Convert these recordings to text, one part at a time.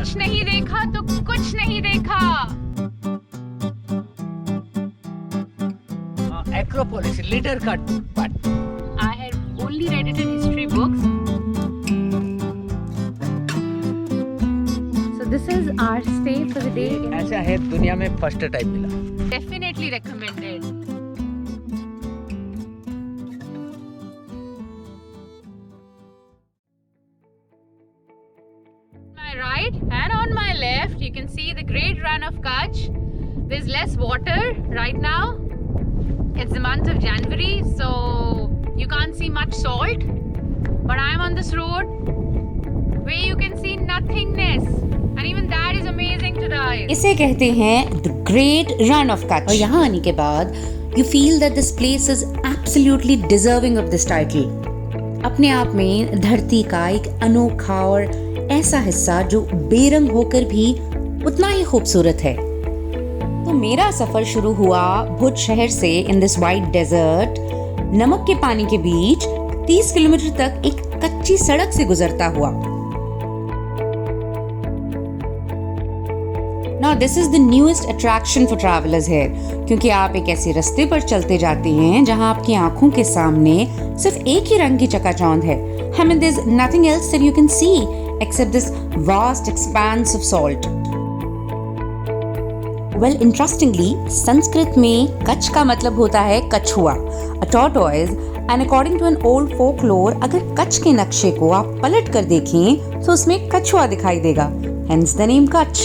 कुछ नहीं देखा तो कुछ नहीं देखा। Acropolis, leader cut, but I had only read it in history books. So this is our stay for the day. ऐसा है दुनिया में फर्स्ट टाइम मिला। Definitely recommended. My right and on my left, you can see the Great Run of Kutch. There's less water right now. It's the month of January, so you can't see much salt. But I'm on this road where you can see nothingness, and even that is amazing to drive. इसे कहते हैं the great run of Kutch. और यहाँ आने के बाद you feel that this place is absolutely deserving of this title. अपने आप में धरती का एक अनोखा और ऐसा हिस्सा जो बेरंग होकर भी उतना ही खूबसूरत है। तो मेरा सफर शुरू हुआ भुज शहर से इन दिस वाइट डेजर्ट, नमक के पानी के बीच 30 किलोमीटर तक एक कच्ची सड़क से गुजरता हुआ। Now this is the newest attraction for travelers here, क्योंकि आप एक ऐसे रास्ते पर चलते जाते हैं जहां आपकी आंखों के सामने सिर्फ एक ही रंग की चकाचौंध है। I mean, there's nothing else that you can see except this vast expanse of salt. Well, interestingly, Sanskrit में कच्छ का मतलब होता है कछुआ, a tortoise, and according to an old folklore, अगर कच्छ के नक्शे को आप पलट कर देखें तो उसमें कछुआ दिखाई देगा, hence the name Kutch.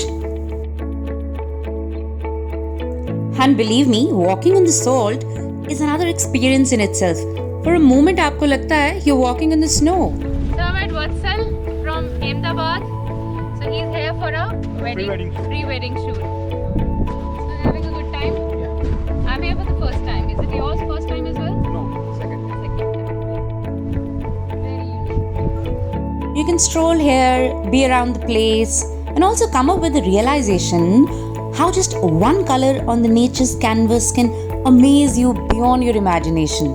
And believe me, walking on the salt is another experience in itself. For a moment आपको लगता है you're walking in the snow. So I'm at Vatsal from Ahmedabad. So he's here for a pre-wedding shoot. So having a good time? Yeah. I'm here for the first time. Is it yours first time as well? No, second. Very unique. You can stroll here, be around the place, and also come up with the realization how just one color on the nature's canvas can amaze you beyond your imagination.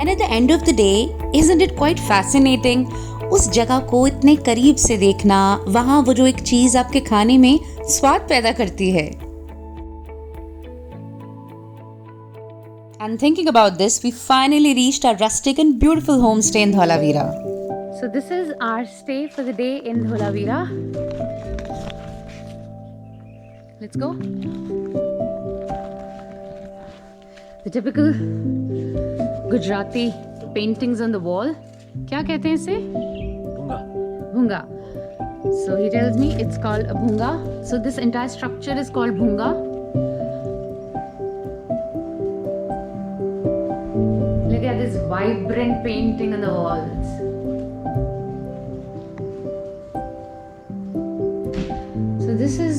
And at the end of the day, isn't it quite fascinating? उस जगह को इतने करीब से देखना, वहाँ वो जो एक चीज आपके खाने में स्वाद पैदा करती है। And thinking about this, we finally reached our rustic and beautiful homestay in Dholavira. So this is our stay for the day in Dholavira. Let's go. The typical Gujarati paintings on the wall. क्या कहते हैं इसे? Bhunga. So he tells me it's called a bhunga. So this entire structure is called bhunga. Look at this vibrant painting on the walls. So this is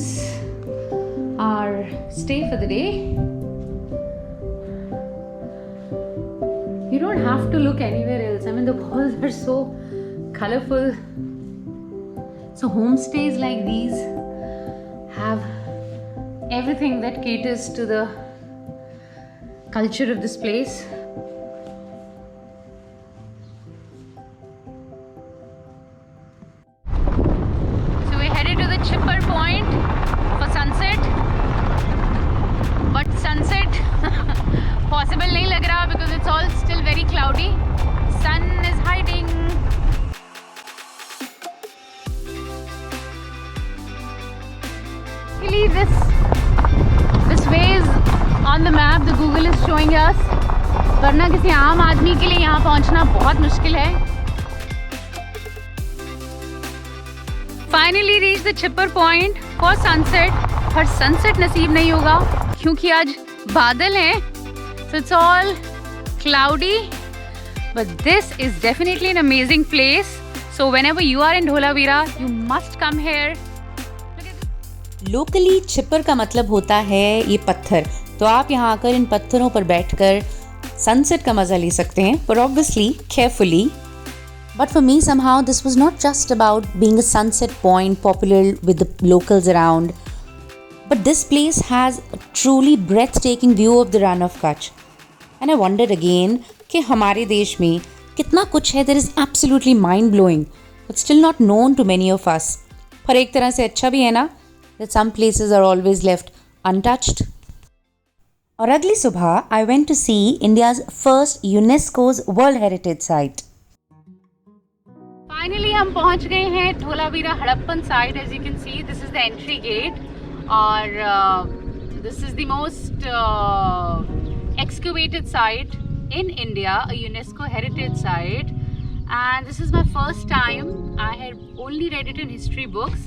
our stay for the day. You don't have to look anywhere else. I mean, the walls are so colorful. So homestays like these have everything that caters to the culture of this place. So we're headed to the Chipper Point for sunset. But sunset possible नहीं लग रहा because it's all still very cloudy. Sun is hiding. Actually, this way is on the map. The Google is showing us. वरना किसी आम आदमी के लिए यहाँ पहुँचना बहुत मुश्किल है. Finally reached the Chipper Point for sunset. पर sunset नसीब नहीं होगा क्योंकि आज बादल हैं. So it's all cloudy, but this is definitely an amazing place. So whenever you are in Dholavira, you must come here. Locally छिपर का मतलब होता है ये पत्थर, तो आप यहाँ आकर इन पत्थरों पर बैठकर सनसेट का मजा ले सकते हैं, पर obviously carefully. But for me somehow this was not just about being a sunset point popular with the locals around, but this place has a truly breathtaking view of the Run of Kutch. And I wondered again कि हमारे देश में कितना कुछ है that is absolutely mind blowing but still not known to many of us. पर एक तरह से अच्छा भी है ना, that some places are always left untouched. और अगली सुबह I went to see India's first UNESCO's World Heritage Site. Finally हम पहुंच गए हैं Dholavira Harappan site. As you can see this is the entry gate और this is the most excavated site in India, a UNESCO heritage site, and this is my first time. I had only read it in history books.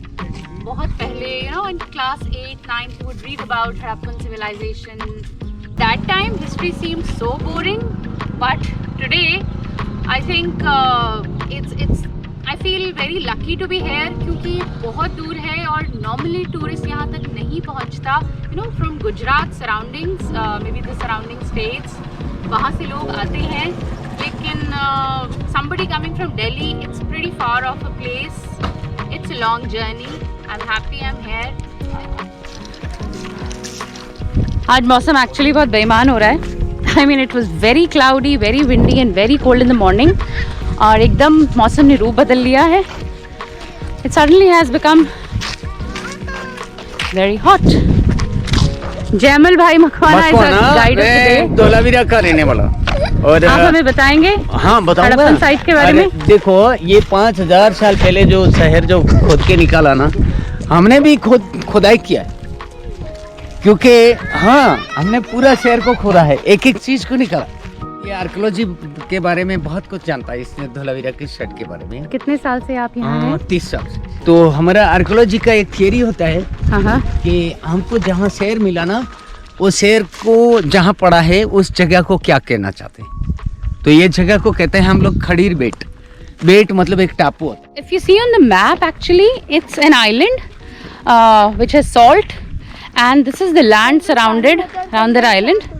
बहुत पहले, you know, in class 8, 9 you would read about Harappan civilization. That time history seemed so boring, but today I think I feel very lucky to be here क्योंकि बहुत दूर है और normally tourist यहाँ तक नहीं पहुँचता. You know, from Gujarat surroundings, maybe the surrounding states, वहाँ से लोग आते हैं. लेकिन somebody coming from Delhi, it's pretty far off a place. It's a long journey. I'm happy I'm here. आज मौसम एक्चुअली बहुत बेईमान हो रहा है. I mean, it was very cloudy, very windy and very cold in the morning. और एकदम मौसम ने रूप बदल लिया है. It suddenly has become very hot. Jaimal भाई Makwana is our guide of the day. Dholavira का रहने वाला और आप हमें बताएंगे हाँ बताऊंगा हड़प्पन साइट के बारे में. देखो ये 5000 साल पहले जो शहर जो खोद के निकाला ना, हमने भी खुदाई किया है क्योंकि हाँ हमने पूरा शहर को खोदा है, एक एक चीज को निकाला. ये आर्कियोलॉजी के बारे में बहुत कुछ जानता है इसने धोलावीरा की शहर के बारे में. कितने साल से आप यहाँ हैं? 30 साल से. तो हमारा आर्कियोलॉजी का एक थियरी होता है हाँ. कि हमको जहाँ शहर मिला ना, वो शहर को जहाँ पड़ा है उस जगह को क्या कहना चाहते हैं. तो ये जगह को कहते हैं हम लोग खड़ीर बेट. बेट मतलब एक टापू होता है. If you see on the map, actually it's an island which has salt, and this is the land surrounded around that island.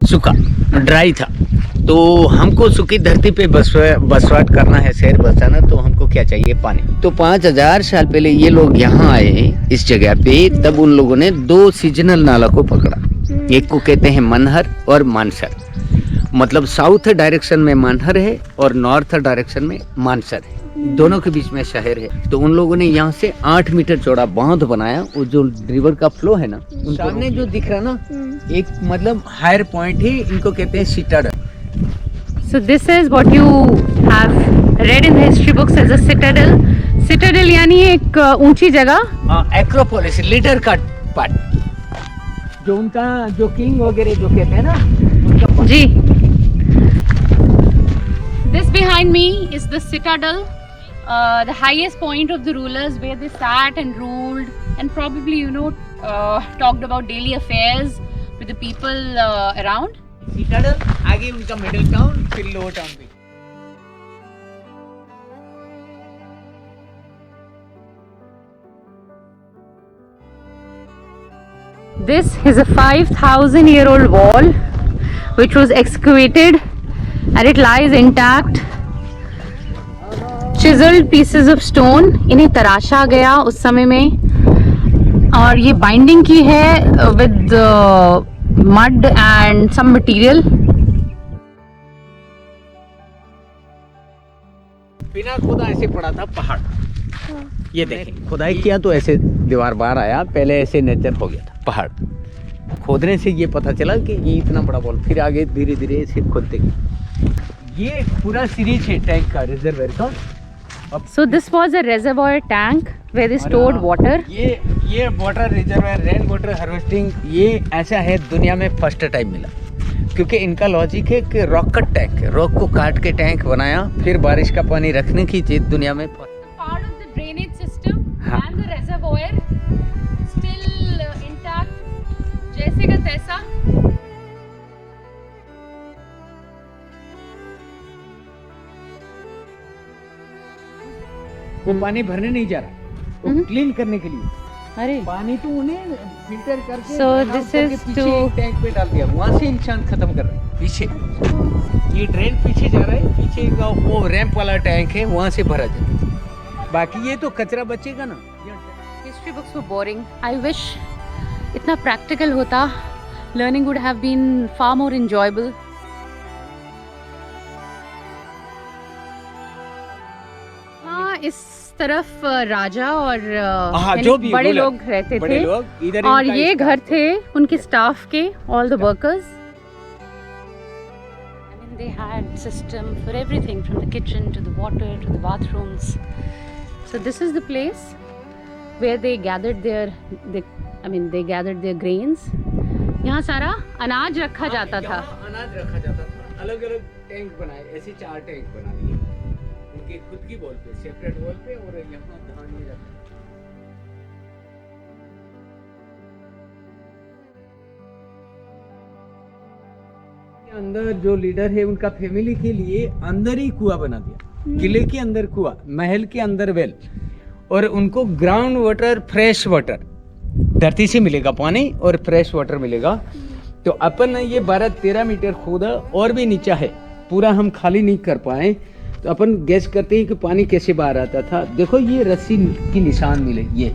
सूखा ड्राई था, तो हमको सूखी धरती पे बसवाट करना है, शहर बसाना, तो हमको क्या चाहिए? पानी. तो 5000 साल पहले ये लोग यहाँ आए इस जगह पे, तब उन लोगों ने 2 सीजनल नाला को पकड़ा. एक को कहते हैं मनहर और मानसर. मतलब साउथ डायरेक्शन में मनहर है और नॉर्थ डायरेक्शन में मानसर है. दोनों के बीच में शहर है. तो उन लोगों ने यहाँ से 8 मीटर चौड़ा बांध बनाया. वो जो रिवर का फ्लो है ना, सामने जो दिख रहा ना, एक मतलब हायर पॉइंट है, इनको कहते हैं citadel. So this is what you have read in the history books as a citadel. Citadel यानी एक ऊंची जगह. एक्रोपोलिस, लीडर का पार्ट, जो उनका जो किंग वगैरह जो कहते हैं ना, उनका जी. This behind me is the citadel, the highest point of the rulers where they sat and ruled and probably, you know, talked about daily affairs with the people around. Citadel, आगे उनका middle town, फिर lower town भी. This is a 5,000-year-old wall which was excavated and it lies intact. Chiseled pieces of stone, इन्हें तराशा गया उस समय में, और ये बाइंडिंग की है with mud and some material. बिना खुदा ऐसे पड़ा था पहाड़. ये देखें, खुदाई किया तो ऐसे दीवार बाहर आया. पहले ऐसे नेचर हो गया था पहाड़. खोदने से ये पता चला कि ये इतना बड़ा बॉल. फिर आगे धीरे धीरे ऐसे खोदते गए. ये पूरा सीरीज है टैंक का, रिजर्वायर का. So this was a reservoir tank where they stored water. ये water reservoir, rain water harvesting, ये ऐसा है दुनिया में फर्स्ट टाइम मिला. क्योंकि इनका लॉजिक है कि रॉक कट टैंक है, रॉक को काट के टैंक बनाया, फिर बारिश का पानी रखने की चीज दुनिया में. Part of the drainage system and the reservoir still intact, जैसे का तैसा. वो पानी भरने नहीं जा रहा, वो क्लीन करने के लिए. अरे पानी तो उन्हें फिल्टर करके So this is पीछे to- टैंक पे डाल दिया. वहाँ से इंसान खत्म कर रहे हैं पीछे. ये ड्रेन पीछे जा रहा है, पीछे का वो रैंप वाला टैंक है, वहाँ से भरा जाता है. बाकी ये तो कचरा बचेगा ना. history books were boring. I wish इतना practical होता. Learning would have been far more enjoyable. हाँ, इस तरफ राजा और हाँ, यानी जो भी बड़े ruler, लोग रहते बड़े थे लोग, इधर और इनका ये staff घर है। थे उनके स्टाफ के, all the workers. They had system for everything from the kitchen to the water to the bathrooms. So this is the place where they gathered their grains. यहाँ सारा अनाज रखा जाता था। यहाँ अनाज रखा जाता था, अलग अलग टैंक बनाए, ऐसे 4 टैंक बना दिए उनके खुद की वॉल पे, सेपरेट वॉल पे, और यहाँ धान में रखा। अंदर जो लीडर है उनका फैमिली के लिए अंदर ही कुआं बना दिया, किले के अंदर कुआं, महल के अंदर वेल, और उनको ग्राउंड वाटर, फ्रेश वाटर, धरती से मिलेगा पानी और फ्रेश वाटर मिलेगा। तो अपन ने ये 12-13 मीटर खोदा और भी नीचा है, पूरा हम खाली नहीं कर पाए, तो अपन गैस करते हैं कि पानी कैसे बाहर आता था। देखो ये रस्सी की निशान मिले, ये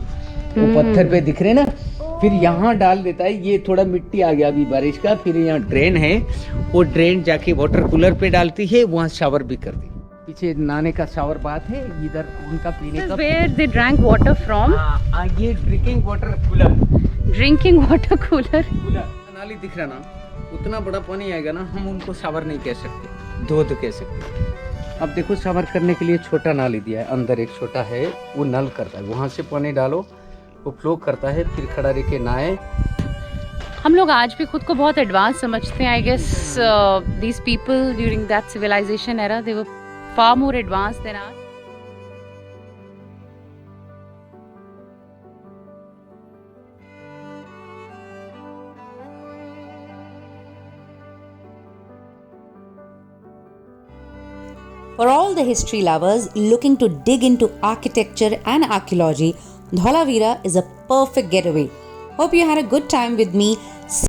वो पत्थर पे दिख रहे ना, फिर यहाँ डाल देता है, ये थोड़ा मिट्टी आ गया अभी बारिश का, फिर यहाँ ड्रेन है, वो ड्रेन जाके वाटर कूलर पे डालती है, वहाँ शावर भी करती है। पीछे नहाने का शावर बात है, इधर उनका पीने का। Where they drank water from? ये drinking water cooler, Drinking water cooler. नाली दिख रहा ना, उतना बड़ा पानी आएगा ना, हम उनको शावर नहीं कह सकते, धोध कह सकते। अब देखो शावर करने के लिए छोटा नाली दिया है, अंदर एक छोटा है, वो नल करता है, वहाँ से पानी डालो, वो फ्लो करता है, फिर खड़ा रह के नहाए। हम लोग आज भी खुद को बहुत एडवांस समझते हैं। I guess these people during that civilisation era they were far more advance than us. For all the history lovers looking to dig into architecture and archaeology, Dholavira is a perfect getaway. Hope you had a good time with me.